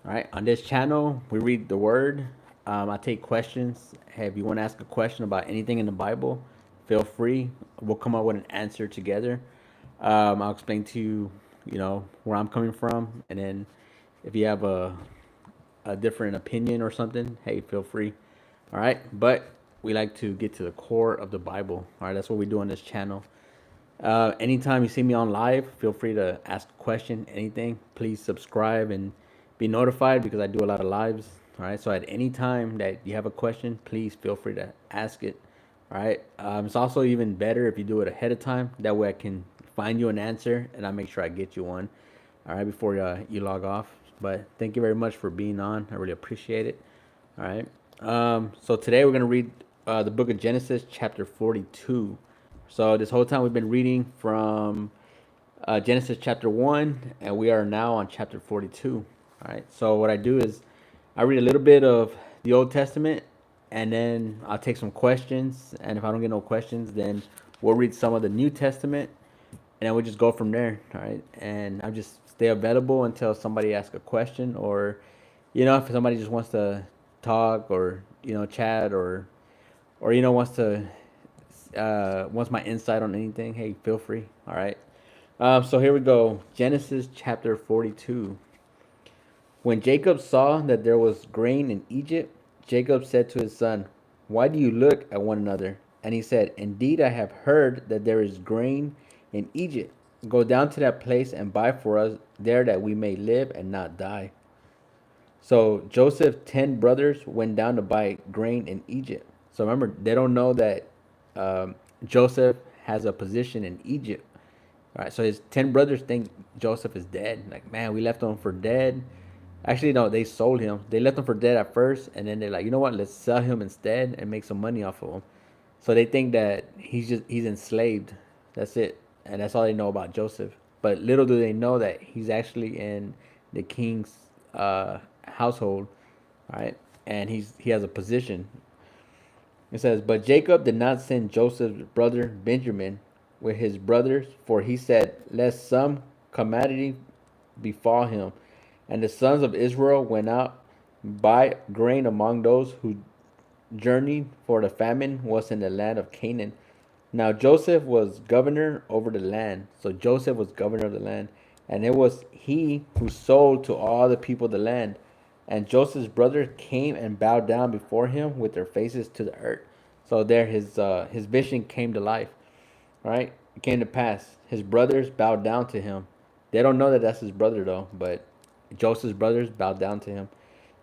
All right, on this channel, we read the word. I take questions. Hey, if you want to ask a question about anything in the Bible, feel free. We'll come up with an answer together. I'll explain to you, where I'm coming from, and then if you have a different opinion or something, hey, feel free. All right, but we like to get to the core of the Bible. All right, that's what we do on this channel. Anytime you see me on live, feel free to ask a question, anything. Please subscribe and be notified because I do a lot of lives. All right. So at any time that you have a question, please feel free to ask it. All right. It's also even better if you do it ahead of time. That way I can find you an answer and I make sure I get you one. All right. Before you log off. But thank you very much for being on. I really appreciate it. All right. So today we're going to read the book of Genesis, chapter 42. So this whole time we've been reading from Genesis chapter 1, and we are now on chapter 42. All right. So what I do is I read a little bit of the Old Testament, and then I'll take some questions. And if I don't get no questions, then we'll read some of the New Testament, and then we'll just go from there. All right. And I'll just stay available until somebody asks a question, or if somebody just wants to talk, or chat, or wants my insight on anything, hey, feel free. All right. So here we go. Genesis chapter 42. When Jacob saw that there was grain in Egypt, Jacob said to his son, "Why do you look at one another?" And he said, "Indeed, I have heard that there is grain in Egypt. Go down to that place and buy for us there that we may live and not die." So Joseph's 10 brothers went down to buy grain in Egypt. So remember, they don't know that Joseph has a position in Egypt. All right, so his 10 brothers think Joseph is dead. Like, man, we left him for dead. Actually, no, they sold him. They left him for dead at first, and then they're like, you know what? Let's sell him instead and make some money off of him. So they think that he's enslaved. That's it, and that's all they know about Joseph. But little do they know that he's actually in the king's household, right? And he has a position. It says, "But Jacob did not send Joseph's brother Benjamin with his brothers, for he said, lest some calamity befall him. And the sons of Israel went out buy grain among those who journeyed, for the famine was in the land of Canaan. Now Joseph was governor over the land." So Joseph was governor of the land. "And it was he who sold to all the people of the land. And Joseph's brothers came and bowed down before him with their faces to the earth." So there his vision came to life. All right, it came to pass. His brothers bowed down to him. They don't know that that's his brother though, but Joseph's brothers bowed down to him.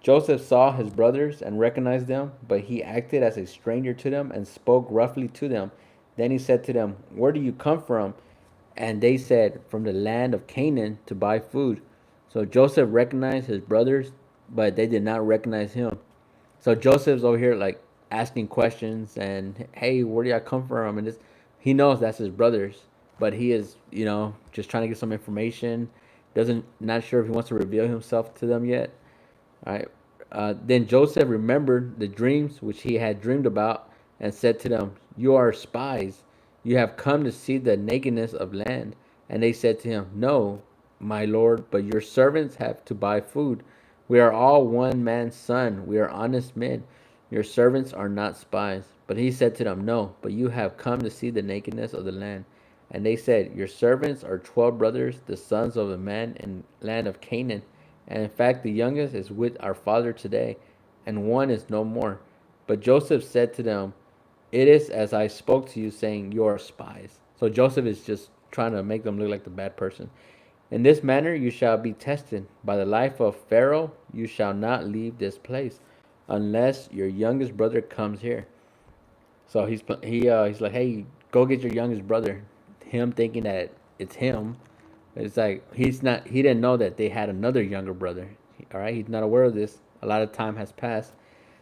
Joseph saw his brothers and recognized them, but he acted as a stranger to them and spoke roughly to them. Then he said to them, "Where do you come from?" And they said, "From the land of Canaan to buy food." So Joseph recognized his brothers, but they did not recognize him. So Joseph's over here like asking questions and, "Hey, where do y'all come from?" And this, he knows that's his brothers, but he is, just trying to get some information. Doesn't Not sure if he wants to reveal himself to them yet. All right. Then Joseph remembered the dreams which he had dreamed about, and said to them, "You are spies. You have come to see the nakedness of land." And they said to him, "No, my lord, but your servants have to buy food. We are all one man's son. We are honest men. Your servants are not spies." But he said to them, "No, but you have come to see the nakedness of the land." And they said, "Your servants are 12 brothers, the sons of a man in land of Canaan. And in fact, the youngest is with our father today, and one is no more." But Joseph said to them, "It is as I spoke to you, saying, you are spies." So Joseph is just trying to make them look like the bad person. "In this manner you shall be tested. By the life of Pharaoh, you shall not leave this place, unless your youngest brother comes here." So he's like, "Hey, go get your youngest brother." Him thinking that it's him. It's like he's not. He didn't know that they had another younger brother. All right, he's not aware of this. A lot of time has passed.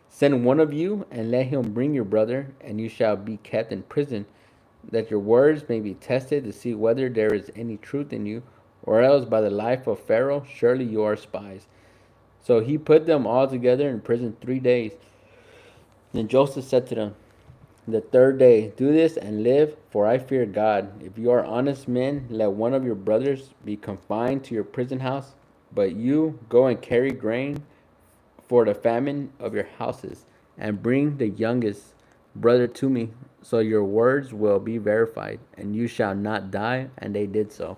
"Send one of you and let him bring your brother, and you shall be kept in prison, that your words may be tested to see whether there is any truth in you, or else by the life of Pharaoh, surely you are spies." So he put them all together in prison 3 days. Then Joseph said to them, the third day, "Do this and live, for I fear God. If you are honest men, let one of your brothers be confined to your prison house, But you go and carry grain for the famine of your houses, and bring the youngest brother to me, so your words will be verified, and you shall not die. And they did so.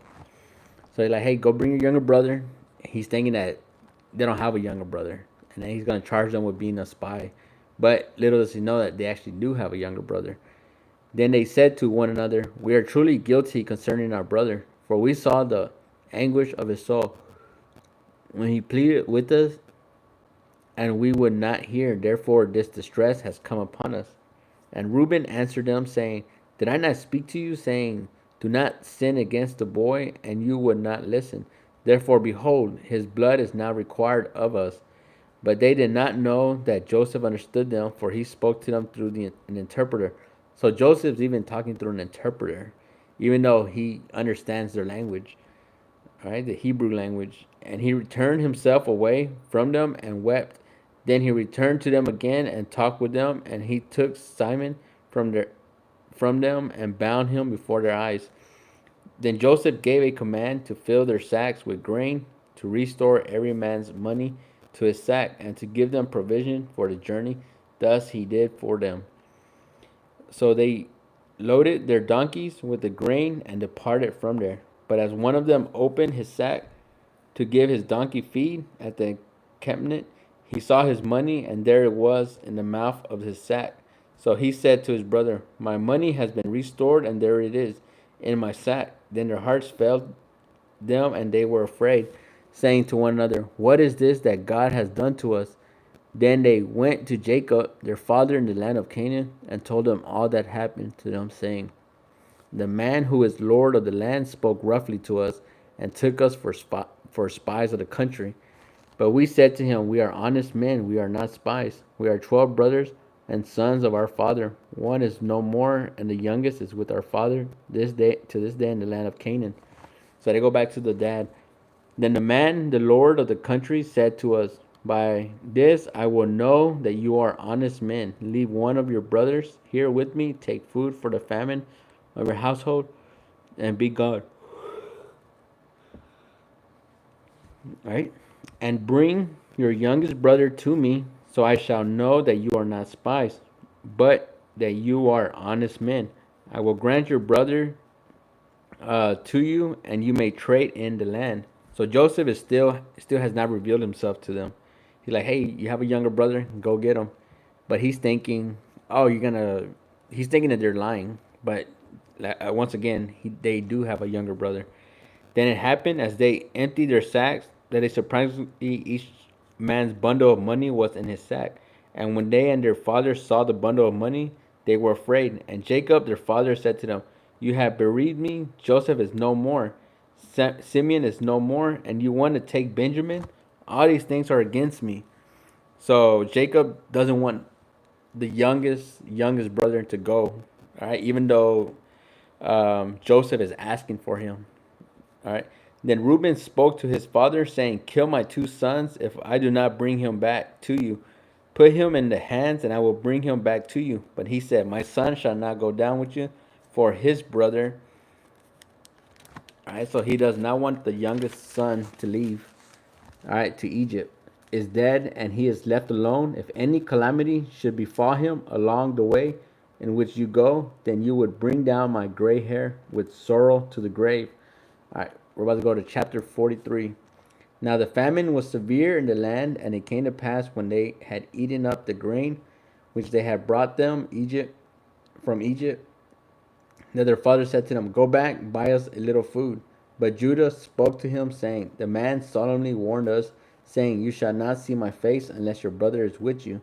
So he's like, hey, go bring your younger brother. He's thinking that they don't have a younger brother, and then he's gonna charge them with being a spy. But little does he know that they actually do have a younger brother. Then they said to one another, we are truly guilty concerning our brother, for we saw the anguish of his soul when he pleaded with us, and we would not hear. Therefore, this distress has come upon us. And Reuben answered them, saying, did I not speak to you, saying, do not sin against the boy? And you would not listen. Therefore, behold, his blood is now required of us. But they did not know that Joseph understood them, for he spoke to them through an interpreter. So Joseph's even talking through an interpreter, even though he understands their language, right, the Hebrew language. And he returned himself away from them and wept. Then he returned to them again and talked with them, and he took Simon from them and bound him before their eyes. Then Joseph gave a command to fill their sacks with grain, to restore every man's money to his sack, and to give them provision for the journey. Thus he did for them. So they loaded their donkeys with the grain and departed from there. But as one of them opened his sack to give his donkey feed at the encampment, he saw his money, and there it was in the mouth of his sack. So he said to his brother, my money has been restored, and there it is in my sack. Then their hearts failed them, and they were afraid, saying to one another, what is this that God has done to us? Then they went to Jacob, their father, in the land of Canaan, and told him all that happened to them, saying, the man who is Lord of the land spoke roughly to us, and took us for spies of the country. But we said to him, we are honest men, we are not spies. We are 12 brothers and sons of our father. One is no more, and the youngest is with our father this day in the land of Canaan. So they go back to the dad. Then the man, the Lord of the country, said to us, by this I will know that you are honest men. Leave one of your brothers here with me, take food for the famine of your household, and be gone. Right? And bring your youngest brother to me, so I shall know that you are not spies, but that you are honest men. I will grant your brother to you, and you may trade in the land. So Joseph is still has not revealed himself to them. He's like, hey, you have a younger brother, go get him. But he's thinking, oh, you're gonna. He's thinking that they're lying, but once again, they do have a younger brother. Then it happened as they emptied their sacks that a surprisingly each man's bundle of money was in his sack. And when they and their father saw the bundle of money, they were afraid. And Jacob, their father, said to them, you have bereaved me. Joseph is no more. Simeon is no more. And you want to take Benjamin? All these things are against me. So Jacob doesn't want the youngest brother to go. All right, even though Joseph is asking for him. All right. Then Reuben spoke to his father, saying, kill my two sons if I do not bring him back to you. Put him in the hands, and I will bring him back to you. But he said, my son shall not go down with you, for his brother. All right. So he does not want the youngest son to leave. All right. To Egypt is dead, and he is left alone. If any calamity should befall him along the way in which you go, then you would bring down my gray hair with sorrow to the grave. All right, we're about to go to chapter 43. Now the famine was severe in the land, and it came to pass when they had eaten up the grain which they had brought them from Egypt, that their father said to them, go back, buy us a little food. But Judah spoke to him, saying, the man solemnly warned us, saying, you shall not see my face unless your brother is with you.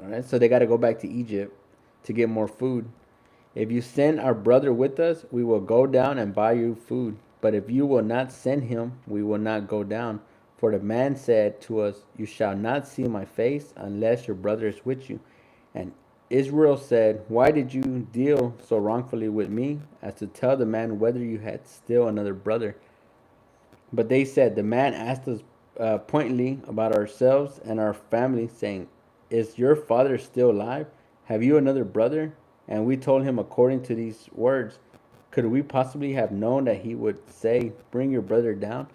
All right, so they got to go back to Egypt to get more food. If you send our brother with us, we will go down and buy you food. But if you will not send him, we will not go down. For the man said to us, you shall not see my face unless your brother is with you. And Israel said, why did you deal so wrongfully with me, as to tell the man whether you had still another brother? But they said, the man asked us pointedly about ourselves and our family, saying, is your father still alive? Have you another brother? And we told him according to these words. Could we possibly have known that he would say, bring your brother down?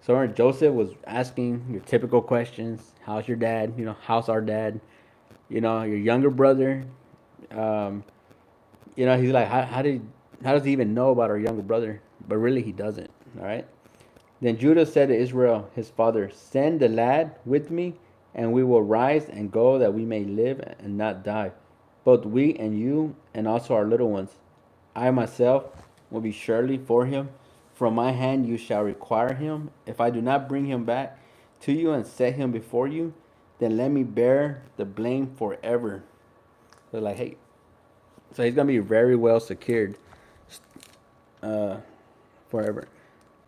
So Joseph was asking your typical questions. How's your dad? How's our dad? Your younger brother. Um, he's like, how does he even know about our younger brother? But really, he doesn't. All right. Then Judah said to Israel, his father, send the lad with me, and we will rise and go that we may live and not die, both we and you, and also our little ones. I myself will be surely for him. From my hand you shall require him. If I do not bring him back to you and set him before you, then let me bear the blame forever. So like, hey, so he's gonna be very well secured, uh, forever.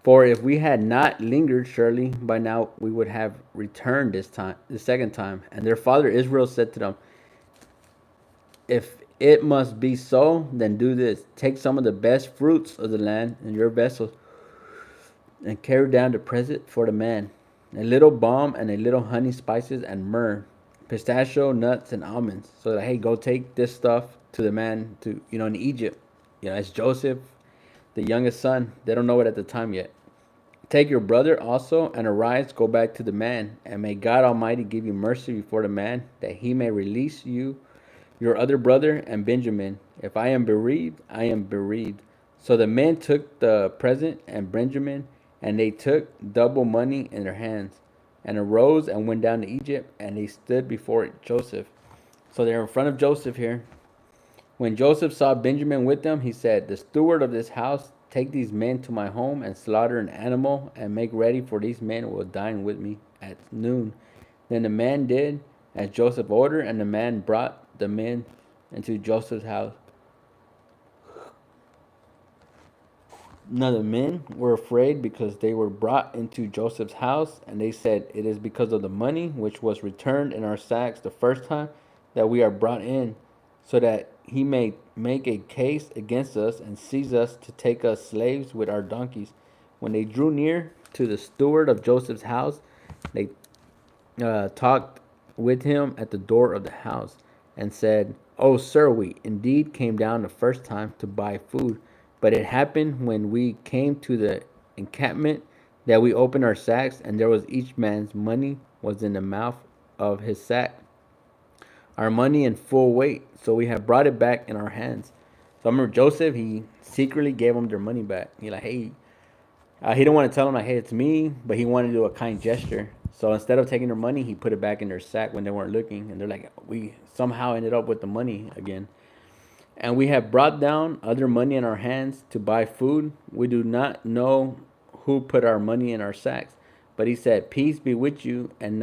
For if we had not lingered, surely by now we would have returned this time, the second time. And their father Israel said to them, if it must be so, then do this. Take some of the best fruits of the land in your vessels and carry down the present for the man. A little balm and a little honey, spices and myrrh, pistachio, nuts and almonds. So that, hey, go take this stuff to the man to, in Egypt. It's Joseph, the youngest son. They don't know it at the time yet. Take your brother also and arise, go back to the man, and may God Almighty give you mercy before the man, that he may release you, your other brother, and Benjamin. If I am bereaved, I am bereaved. So the men took the present and Benjamin, and they took double money in their hands, and arose and went down to Egypt, and they stood before Joseph. So they're in front of Joseph here. When Joseph saw Benjamin with them, he said, the steward of this house, take these men to my home and slaughter an animal and make ready, for these men will dine with me at noon. Then the man did as Joseph ordered, and the man brought the men into Joseph's house. Now the men were afraid because they were brought into Joseph's house, and they said, it is because of the money which was returned in our sacks the first time that we are brought in, so that he may make a case against us and seize us to take us slaves with our donkeys. When they drew near to the steward of Joseph's house, they talked with him at the door of the house and said, oh, sir, we indeed came down the first time to buy food. But it happened when we came to the encampment that we opened our sacks, and there was each man's money was in the mouth of his sack, our money in full weight. So we have brought it back in our hands. So I remember Joseph, he secretly gave them their money back. He like, hey, he didn't want to tell them like, hey, it's me, but he wanted to do a kind gesture. So instead of taking their money, he put it back in their sack when they weren't looking, and they're like, we somehow ended up with the money again. And we have brought down other money in our hands to buy food. We do not know who put our money in our sacks. But he said, peace be with you, and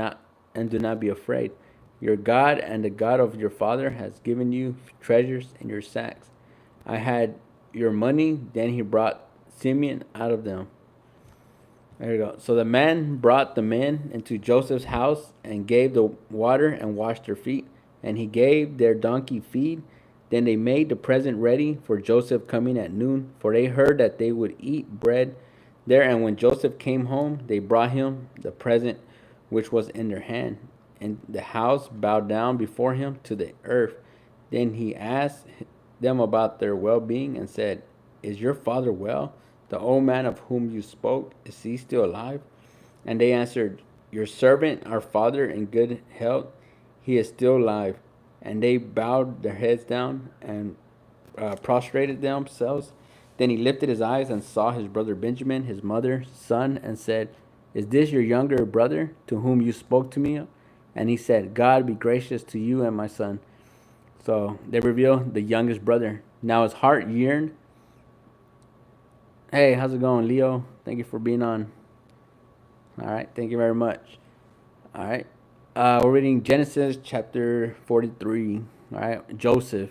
do not be afraid. Your God and the God of your father has given you treasures in your sacks. I had your money. Then he brought Simeon out of them. There you go. So the man brought the men into Joseph's house and gave the water and washed their feet. And he gave their donkey feed. Then they made the present ready for Joseph coming at noon, for they heard that they would eat bread there. And when Joseph came home, they brought him the present which was in their hand. And the house bowed down before him to the earth. Then he asked them about their well-being and said, is your father well? The old man of whom you spoke, is he still alive? And they answered, your servant, our father, in good health. He is still alive. And they bowed their heads down and prostrated themselves. Then he lifted his eyes and saw his brother Benjamin, his mother's son, and said, is this your younger brother to whom you spoke to me? And he said, God be gracious to you and my son. So they reveal the youngest brother. Now his heart yearned. Hey, how's it going, Leo? Thank you for being on. All right, thank you very much. All right. We're reading Genesis chapter 43. All right, Joseph.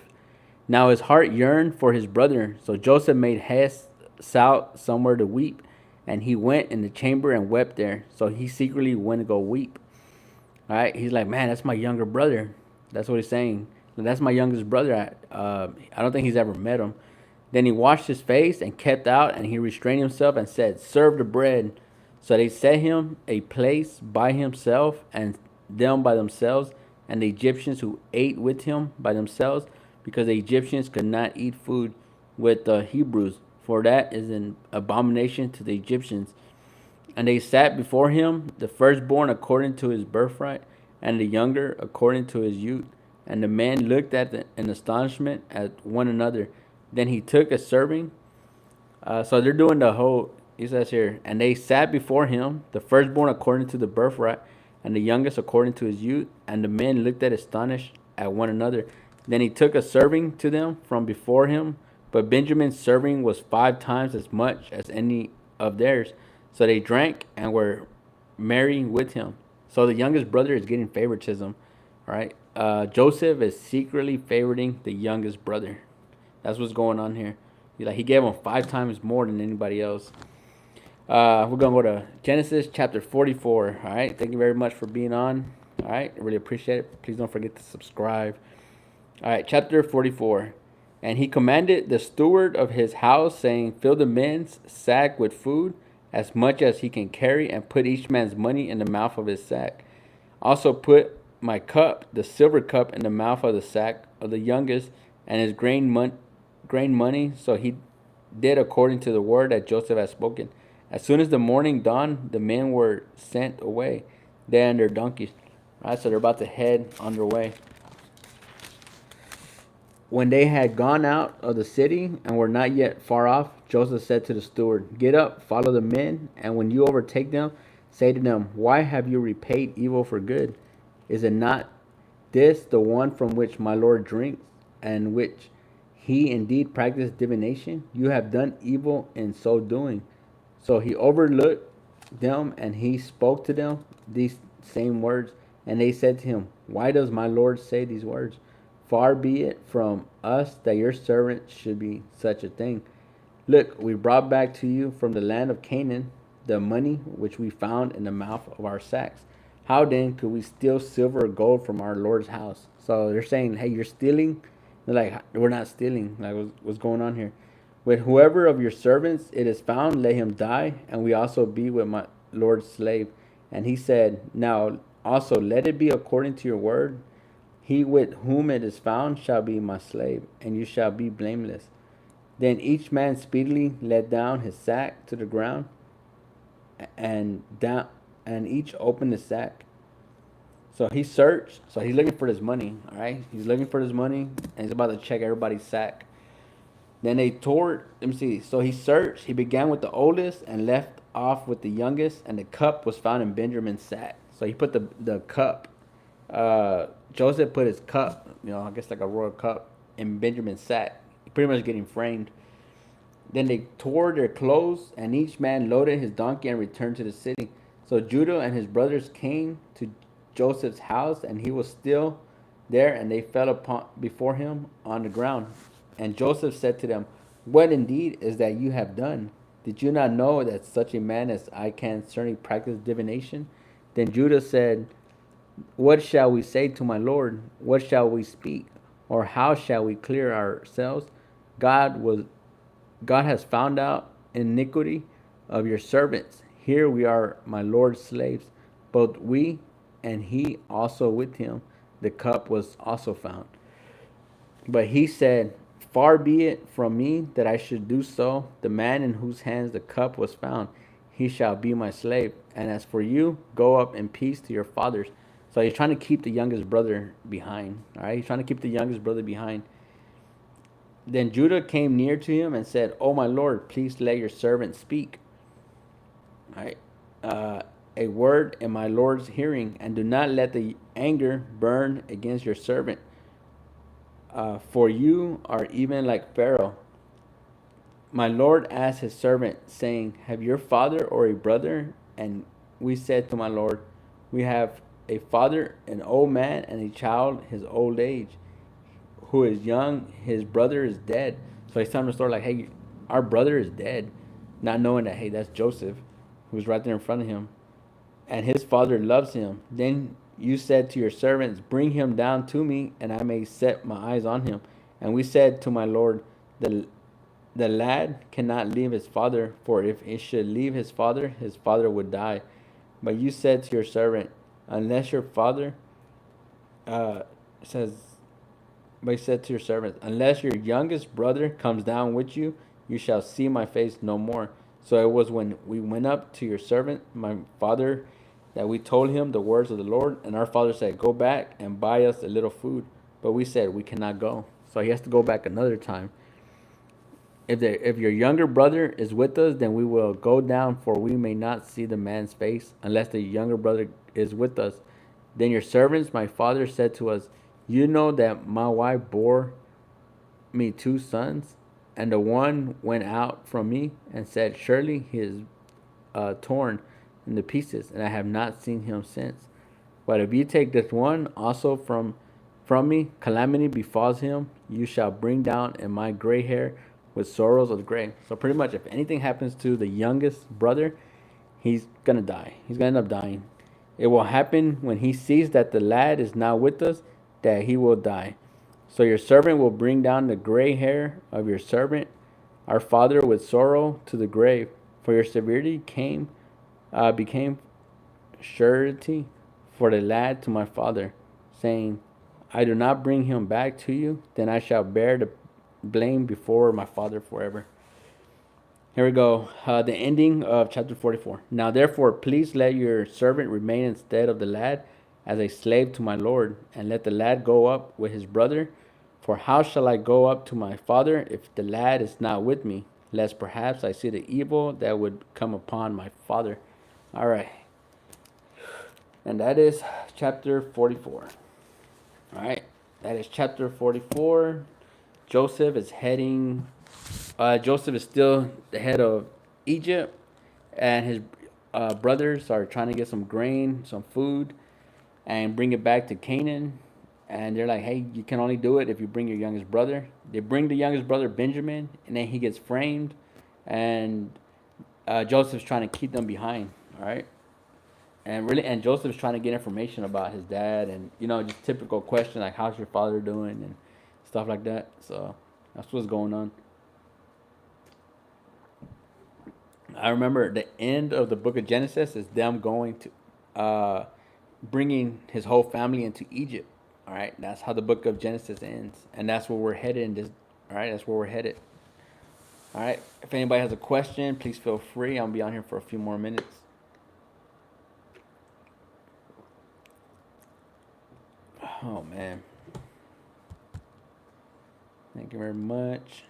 Now his heart yearned for his brother, so Joseph made haste south somewhere to weep, and he went in the chamber and wept there. So he secretly went to go weep. All right, he's like, man, that's my younger brother. That's what he's saying. That's my youngest brother. I don't think he's ever met him. Then he washed his face and kept out, and he restrained himself and said, serve the bread. So they set him a place by himself and them by themselves, and the Egyptians who ate with him by themselves, because the Egyptians could not eat food with the Hebrews, for that is an abomination to the Egyptians. And they sat before him, the firstborn according to his birthright, and the younger according to his youth. And the man looked at in astonishment at one another. Then he took a serving. So they're doing the whole, he says here, and they sat before him, the firstborn according to the birthright, and the youngest according to his youth. And the men looked at astonished at one another. Then he took a serving to them from before him. But Benjamin's serving was 5 times as much as any of theirs. So they drank and were merry with him. So the youngest brother is getting favoritism. All right. Joseph is secretly favoriting the youngest brother. That's what's going on here. He gave him 5 times more than anybody else. We're going to go to Genesis chapter 44. All right. Thank you very much for being on. All right. I really appreciate it. Please don't forget to subscribe. All right. Chapter 44. And he commanded the steward of his house, saying, fill the men's sack with food, as much as he can carry, and put each man's money in the mouth of his sack. Also put my cup, the silver cup, in the mouth of the sack of the youngest, and his grain money. So he did according to the word that Joseph had spoken. As soon as the morning dawned, the men were sent away, they and their donkeys. All right, so they're about to head on their way. When they had gone out of the city and were not yet far off, Joseph said to the steward, get up, follow the men, and when you overtake them, say to them, why have you repaid evil for good? Is it not this the one from which my Lord drinks, and which he indeed practiced divination? You have done evil in so doing. So he overlooked them, and he spoke to them these same words. And they said to him, why does my Lord say these words? Far be it from us that your servant should be such a thing. Look, we brought back to you from the land of Canaan the money which we found in the mouth of our sacks. How then could we steal silver or gold from our Lord's house? So they're saying, hey, you're stealing? They're like, we're not stealing. Like, what's going on here? With whoever of your servants it is found, let him die, and we also be with my Lord's slave. And he said, now also let it be according to your word. He with whom it is found shall be my slave, and you shall be blameless. Then each man speedily let down his sack to the ground, and each opened the sack. So he searched. So he's looking for his money. All right, he's looking for his money, and he's about to check everybody's sack. Then they tore. Let me see. So he searched. He began with the oldest and left off with the youngest, and the cup was found in Benjamin's sack. So he put the cup. Joseph put his cup, I guess like a royal cup, in Benjamin's sack. Pretty much getting framed. Then they tore their clothes, and each man loaded his donkey and returned to the city. So Judah and his brothers came to Joseph's house, and he was still there, and they fell before him on the ground. And Joseph said to them, what indeed is that you have done? Did you not know that such a man as I can certainly practice divination? Then Judah said, what shall we say to my Lord? What shall we speak? Or how shall we clear ourselves? God has found out iniquity of your servants. Here we are, my Lord's slaves, both we and he also with him. The cup was also found. But he said, far be it from me that I should do so. The man in whose hands the cup was found, he shall be my slave. And as for you, go up in peace to your fathers. So he's trying to keep the youngest brother behind. All right, he's trying to keep the youngest brother behind. Then Judah came near to him and said, oh, my Lord, please let your servant speak. All right, a word in my Lord's hearing, and do not let the anger burn against your servant. For you are even like Pharaoh. My Lord asked his servant, saying, have your father or a brother? And we said to my Lord, we have a father, an old man, and a child, his old age, who is young, his brother is dead. So he's telling the story like, hey, our brother is dead, not knowing that, hey, that's Joseph, who's right there in front of him, and his father loves him. Then you said to your servants, bring him down to me, and I may set my eyes on him. And we said to my Lord, the lad cannot leave his father, for if he should leave his father would die. But you said to your servant, unless your father but he said to your servant, unless your youngest brother comes down with you, you shall see my face no more. So it was when we went up to your servant, my father, that we told him the words of the Lord. And our father said, go back and buy us a little food. But we said, we cannot go. So he has to go back another time. If your younger brother is with us, then we will go down, for we may not see the man's face, unless the younger brother is with us. Then your servants, my father, said to us, you know that my wife bore me two sons, and the one went out from me and said, surely he is torn into pieces, and I have not seen him since. But if you take this one also from me, calamity befalls him. You shall bring down in my gray hair with sorrows of the grave. So pretty much, if anything happens to the youngest brother, he's gonna die. He's gonna end up dying. It will happen when he sees that the lad is not with us, that he will die. So your servant will bring down the gray hair of your servant, our father, with sorrow to the grave. For your severity became surety for the lad to my father, saying, I do not bring him back to you, then I shall bear the blame before my father forever. Here we go. The ending of chapter 44. Now, therefore, please let your servant remain instead of the lad as a slave to my lord, and let the lad go up with his brother. For how shall I go up to my father if the lad is not with me, lest perhaps I see the evil that would come upon my father? All right. And that is chapter 44. All right. That is chapter 44. Joseph is heading. Joseph is still the head of Egypt, and his brothers are trying to get some grain, some food, and bring it back to Canaan. And they're like, hey, you can only do it if you bring your youngest brother. They bring the youngest brother, Benjamin, and then he gets framed. And Joseph's trying to keep them behind. All right. And Joseph's trying to get information about his dad, and just typical question like, how's your father doing, and stuff like that. So that's what's going on. I remember the end of the book of Genesis is them going to bringing his whole family into Egypt. All right, that's how the book of Genesis ends, and that's where we're headed. In this, all right, that's where we're headed. All right, if anybody has a question, please feel free. I'll be on here for a few more minutes. Oh man, thank you very much.